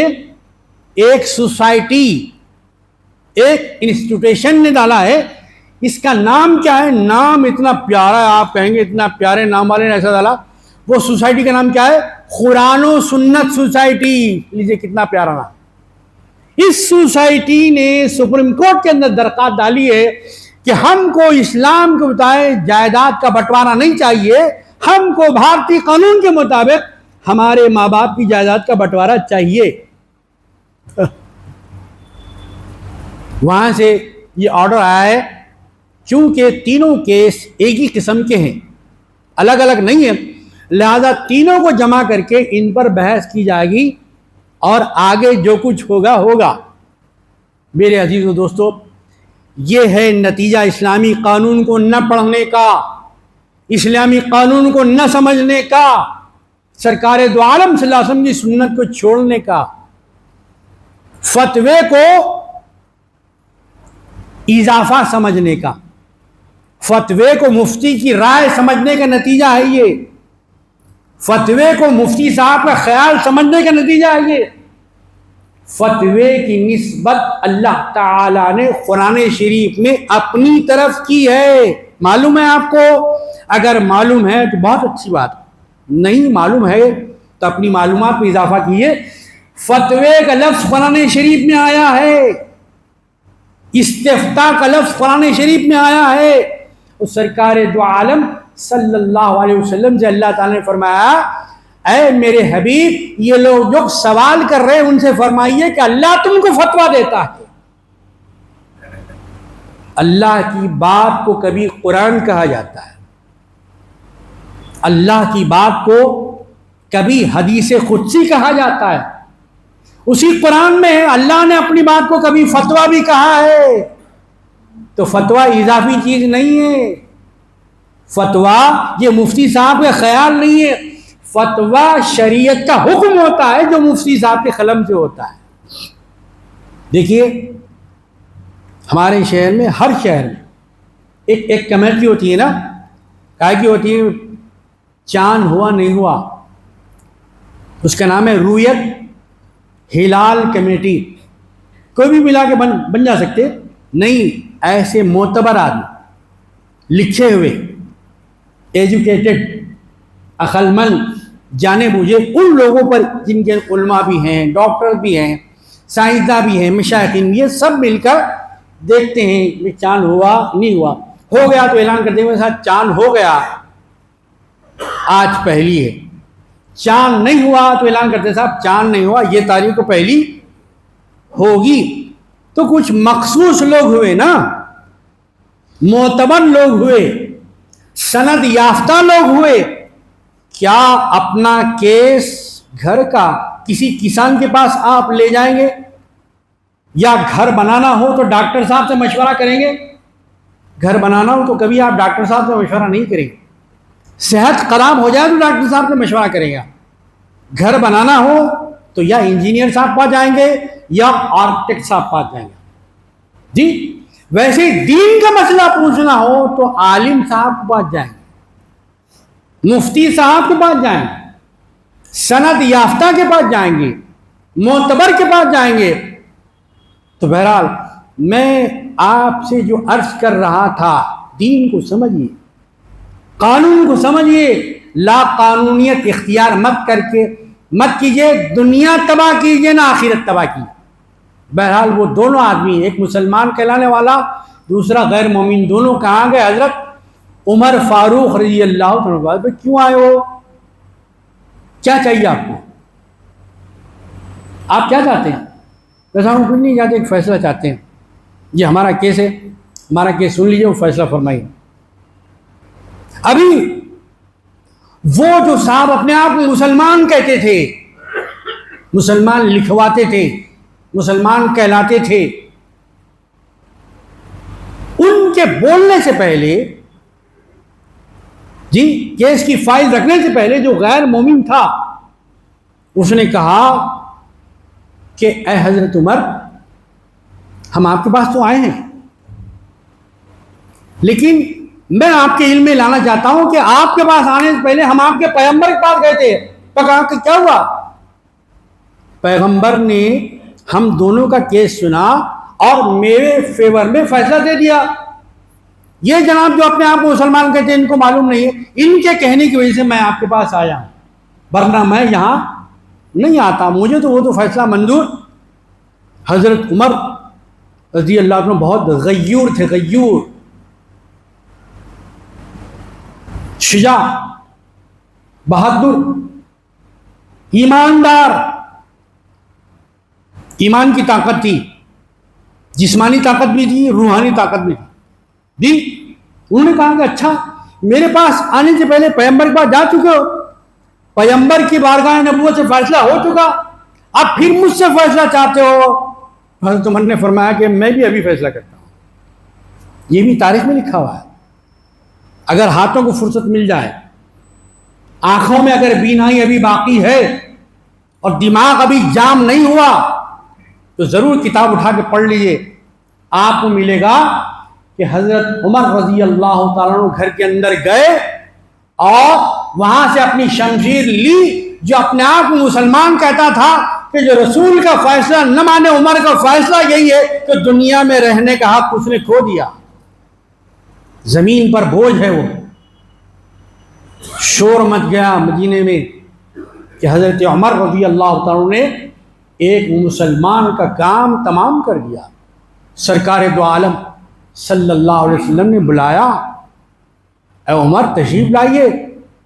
ایک سوسائٹی, ایک انسٹیٹیوشن نے ڈالا ہے. اس کا نام کیا ہے؟ نام اتنا پیارا ہے, آپ کہیں گے اتنا پیارے نام والے نے ایسا ڈالا. وہ سوسائٹی کا نام کیا ہے؟ قرآن و سنت سوسائٹی. لیجیے کتنا پیارا نام. اس سوسائٹی نے سپریم کورٹ کے اندر درخواست ڈالی ہے کہ ہم کو اسلام کے مطابق جائیداد کا بٹوارا نہیں چاہیے, ہم کو بھارتی قانون کے مطابق ہمارے ماں باپ کی جائیداد کا بٹوارا چاہیے. وہاں سے یہ آرڈر آیا ہے. چونکہ تینوں کیس ایک ہی قسم کے ہیں, الگ الگ نہیں ہیں, لہذا تینوں کو جمع کر کے ان پر بحث کی جائے گی اور آگے جو کچھ ہوگا ہوگا. میرے عزیز و دوستو, یہ ہے نتیجہ اسلامی قانون کو نہ پڑھنے کا, اسلامی قانون کو نہ سمجھنے کا, سرکار دو عالم صلی اللہ علیہ وسلم کی سنت کو چھوڑنے کا, فتوے کو اضافہ سمجھنے کا, فتوے کو مفتی کی رائے سمجھنے کا نتیجہ ہے یہ, فتوے کو مفتی صاحب کا خیال سمجھنے کا نتیجہ ہے یہ. فتوے کی نسبت اللہ تعالی نے قرآن شریف میں اپنی طرف کی ہے. معلوم ہے آپ کو؟ اگر معلوم ہے تو بہت اچھی بات, نہیں معلوم ہے تو اپنی معلومات میں اضافہ کیجیے. فتوے کا لفظ قرآن شریف میں آیا ہے, استفتاء کا لفظ قرآن شریف میں آیا ہے. اور سرکار دو عالم صلی اللہ علیہ وسلم سے اللہ تعالیٰ نے فرمایا اے میرے حبیب یہ لوگ جو سوال کر رہے ہیں ان سے فرمائیے کہ اللہ تم کو فتویٰ دیتا ہے۔ اللہ کی بات کو کبھی قرآن کہا جاتا ہے، اللہ کی بات کو کبھی حدیث قدسی کہا جاتا ہے، اسی قرآن میں اللہ نے اپنی بات کو کبھی فتویٰ بھی کہا ہے۔ تو فتویٰ اضافی چیز نہیں ہے، فتویٰ یہ مفتی صاحب کا خیال نہیں ہے، فتویٰ شریعت کا حکم ہوتا ہے جو مفتی صاحب کے قلم سے ہوتا ہے۔ دیکھیے ہمارے شہر میں، ہر شہر میں ایک کمیٹی ہوتی ہے نا، کائے کی ہوتی ہے؟ چاند ہوا نہیں ہوا، اس کا نام ہے رویت ہلال کمیٹی۔ کوئی بھی ملا کے بن جا سکتے نہیں، ایسے معتبر آدمی، لکھے ہوئے، ایجوکیٹڈ، عقل مند، جانے بوجھے ان لوگوں پر جن کے علماء بھی ہیں، ڈاکٹر بھی ہیں، سائنسداں بھی ہیں، مشائخین بھی ہیں، سب مل کر دیکھتے ہیں کہ چاند ہوا نہیں ہوا، ہو گیا تو اعلان کرتے ہیں صاحب چاند ہو گیا، آج پہلی ہے۔ چاند نہیں ہوا تو اعلان کرتے ہیں صاحب چاند نہیں ہوا، یہ تاریخ کو پہلی ہوگی۔ تو کچھ مخصوص لوگ ہوئے نا، معتبر لوگ ہوئے، سند یافتہ لوگ ہوئے۔ کیا اپنا کیس گھر کا کسی کسان کے پاس آپ لے جائیں گے؟ یا گھر بنانا ہو تو ڈاکٹر صاحب سے مشورہ کریں گے؟ گھر بنانا ہو تو کبھی آپ ڈاکٹر صاحب سے مشورہ نہیں کریں گے۔ صحت خراب ہو جائے تو ڈاکٹر صاحب سے مشورہ کریں گا۔ گھر بنانا ہو تو یا انجینئر صاحب پاس جائیں گے یا آرکیٹیکٹ صاحب پاس جائیں گے۔ جی ویسے دین کا مسئلہ پوچھنا ہو تو عالم صاحب کے پاس جائیں گے، مفتی صاحب کے پاس جائیں گے، سند یافتہ کے پاس جائیں گے، معتبر کے پاس جائیں گے۔ تو بہرحال میں آپ سے جو عرض کر رہا تھا، دین کو سمجھیے، قانون کو سمجھیے، لا قانونیت اختیار مت کیجئے، دنیا تباہ کیجئے نہ آخرت تباہ کیجئے۔ بہرحال وہ دونوں آدمی، ایک مسلمان کہلانے والا، دوسرا غیر مومن، دونوں کہاں گئے؟ حضرت عمر فاروق رضی اللہ عنہ۔ بھائی کیوں آئے ہو؟ کیا چاہیے آپ کو؟ آپ کیا چاہتے ہیں؟ ویسا ہم کچھ نہیں چاہتے، ایک فیصلہ چاہتے ہیں۔ یہ ہمارا کیس ہے، ہمارا کیس سن لیجیے، وہ فیصلہ فرمائیے۔ ابھی وہ جو صاحب اپنے آپ کو مسلمان کہتے تھے، مسلمان لکھواتے تھے، مسلمان کہلاتے تھے، ان کے بولنے سے پہلے، جی کیس کی فائل رکھنے سے پہلے جو غیر مومن تھا اس نے کہا کہ اے حضرت عمر، ہم آپ کے پاس تو آئے ہیں، لیکن میں آپ کے علم میں لانا چاہتا ہوں کہ آپ کے پاس آنے سے پہلے ہم آپ کے پیغمبر کے پاس گئے تھے۔ تو کہا کہ کیا ہوا؟ پیغمبر نے ہم دونوں کا کیس سنا اور میرے فیور میں فیصلہ دے دیا۔ یہ جناب جو اپنے آپ کو مسلمان کہتے ہیں، ان کو معلوم نہیں ہے، ان کے کہنے کی وجہ سے میں آپ کے پاس آیا ہوں، ورنہ میں یہاں نہیں آتا، مجھے تو وہ تو فیصلہ منظور۔ حضرت عمر رضی اللہ عنہ بہت غیور تھے، غیور، شجاع، بہادر، ایماندار، ایمان کی طاقت تھی، جسمانی طاقت بھی تھی، روحانی طاقت بھی تھی۔ جی انہوں نے کہا کہ اچھا میرے پاس آنے سے پہلے پیغمبر کے پاس جا چکے ہو، پیغمبر کی بارگاہ نبوت سے فیصلہ ہو چکا، اب پھر مجھ سے فیصلہ چاہتے ہو؟ حضرت عمر نے فرمایا کہ میں بھی ابھی فیصلہ کرتا ہوں۔ یہ بھی تاریخ میں لکھا ہوا ہے، اگر ہاتھوں کو فرصت مل جائے، آنکھوں میں اگر بینائی ابھی باقی ہے اور دماغ ابھی جام نہیں ہوا تو ضرور کتاب اٹھا کے پڑھ لیجئے، آپ کو ملے گا کہ حضرت عمر رضی اللہ تعالیٰ عنہ گھر کے اندر گئے اور وہاں سے اپنی شمشیر لی۔ جو اپنے آپ کو مسلمان کہتا تھا کہ جو رسول کا فیصلہ نہ مانے، عمر کا فیصلہ یہی ہے کہ دنیا میں رہنے کا حق اس نے کھو دیا، زمین پر بوجھ ہے وہ۔ شور مچ گیا مدینے میں کہ حضرت عمر رضی اللہ تعالیٰ نے ایک مسلمان کا کام تمام کر دیا۔ سرکار دو عالم صلی اللہ علیہ وسلم نے بلایا، اے عمر تشریف لائیے،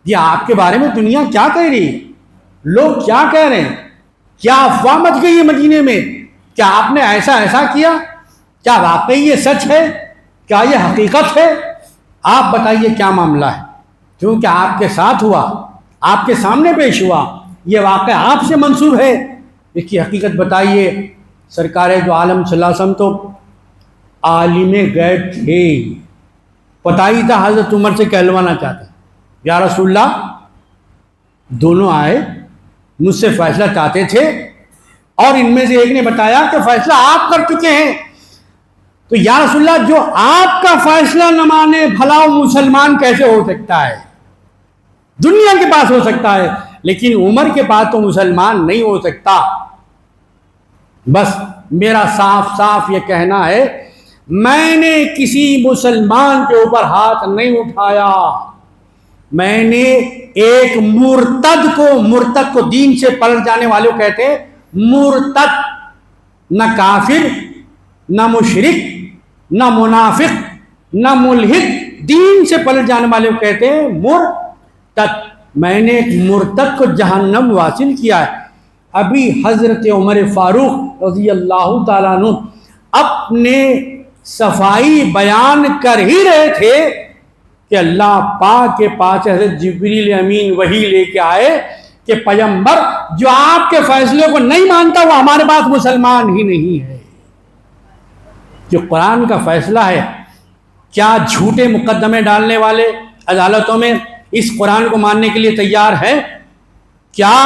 یہ آپ کے بارے میں دنیا کیا کہہ رہی ہے؟ لوگ کیا کہہ رہے ہیں، کیا افواہ مچ گئی ہے مدینے میں، کیا آپ نے ایسا کیا، کیا واقعی یہ سچ ہے، کیا یہ حقیقت ہے؟ آپ بتائیے کیا معاملہ ہے، کیونکہ آپ کے ساتھ ہوا، آپ کے سامنے پیش ہوا، یہ واقعہ آپ سے منسوب ہے، اس کی حقیقت بتائیے۔ سرکار دو عالم صلی اللہ علیہ وسلم تو عالم غیب تھے، پتہ ہی تھا حضرت عمر سے کہلوانا چاہتے ہیں، یا رسول اللہ دونوں آئے مجھ سے فیصلہ چاہتے تھے اور ان میں سے ایک نے بتایا کہ فیصلہ آپ کر چکے ہیں، تو یا رسول اللہ جو آپ کا فیصلہ نہ مانے بھلا وہ مسلمان کیسے ہو سکتا ہے؟ دنیا کے پاس ہو سکتا ہے لیکن عمر کے پاس تو مسلمان نہیں ہو سکتا۔ بس میرا صاف صاف یہ کہنا ہے، میں نے کسی مسلمان کے اوپر ہاتھ نہیں اٹھایا، میں نے ایک مرتد کو دین سے پلٹ جانے والے کو کہتے ہیں مرتد، نہ کافر، نہ مشرک، نہ منافق، نہ ملحد، دین سے پلٹ جانے والے کو کہتے ہیں مرتد۔ میں نے ایک مرتد کو جہنم واصل کیا ہے۔ ابھی حضرت عمر فاروق رضی اللہ تعالیٰ عنہ اپنے صفائی بیان کر ہی رہے تھے کہ اللہ پاک کے پاس حضرت جبریل امین وحی لے کے آئے کہ پیغمبر جو آپ کے فیصلے کو نہیں مانتا وہ ہمارے پاس مسلمان ہی نہیں ہے۔ جو قرآن کا فیصلہ ہے، کیا جھوٹے مقدمے ڈالنے والے عدالتوں میں اس قرآن کو ماننے کے لیے تیار ہیں؟ کیا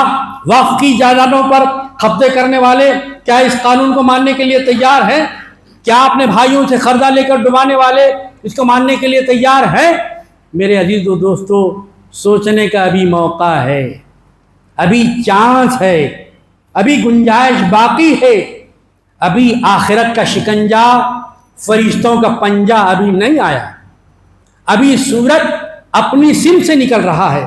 وقف کی جائیدادوں پر قبضے کرنے والے کیا اس قانون کو ماننے کے لیے تیار ہیں؟ کیا اپنے بھائیوں سے قرضہ لے کر ڈبانے والے اس کو ماننے کے لیے تیار ہیں؟ میرے عزیز و دوستو، سوچنے کا ابھی موقع ہے، ابھی چانس ہے، ابھی گنجائش باقی ہے، ابھی آخرت کا شکنجہ، فرشتوں کا پنجہ ابھی نہیں آیا، ابھی سورج اپنی سم سے نکل رہا ہے،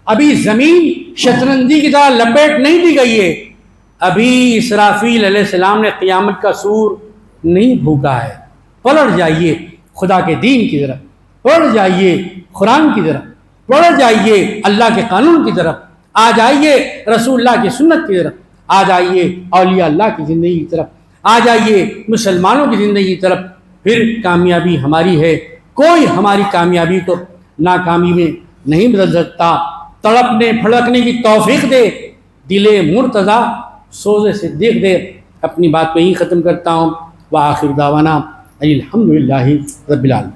ابھی زمین شطرنجی کی طرح لپیٹ نہیں دی گئی ہے، ابھی اسرافیل علیہ السلام نے قیامت کا سور نہیں بھونکا ہے۔ پلٹ جائیے خدا کے دین کی طرف، پلٹ جائیے قرآن کی طرف، پلٹ جائیے اللہ کے قانون کی طرف، آ جائیے رسول اللہ کی سنت کی طرف، آ جائیے اولیاء اللہ کی زندگی کی طرف، آ جائیے مسلمانوں کی زندگی کی طرف، پھر کامیابی ہماری ہے۔ کوئی ہماری کامیابی کو ناکامی میں نہیں بدل سکتا۔ تڑپنے پھڑکنے کی توفیق دے دل مرتضیٰ سوزے سے دیکھ دے۔ اپنی بات کو ہی ختم کرتا ہوں۔ وآخر دعوانا الحمدللہ رب العالمین۔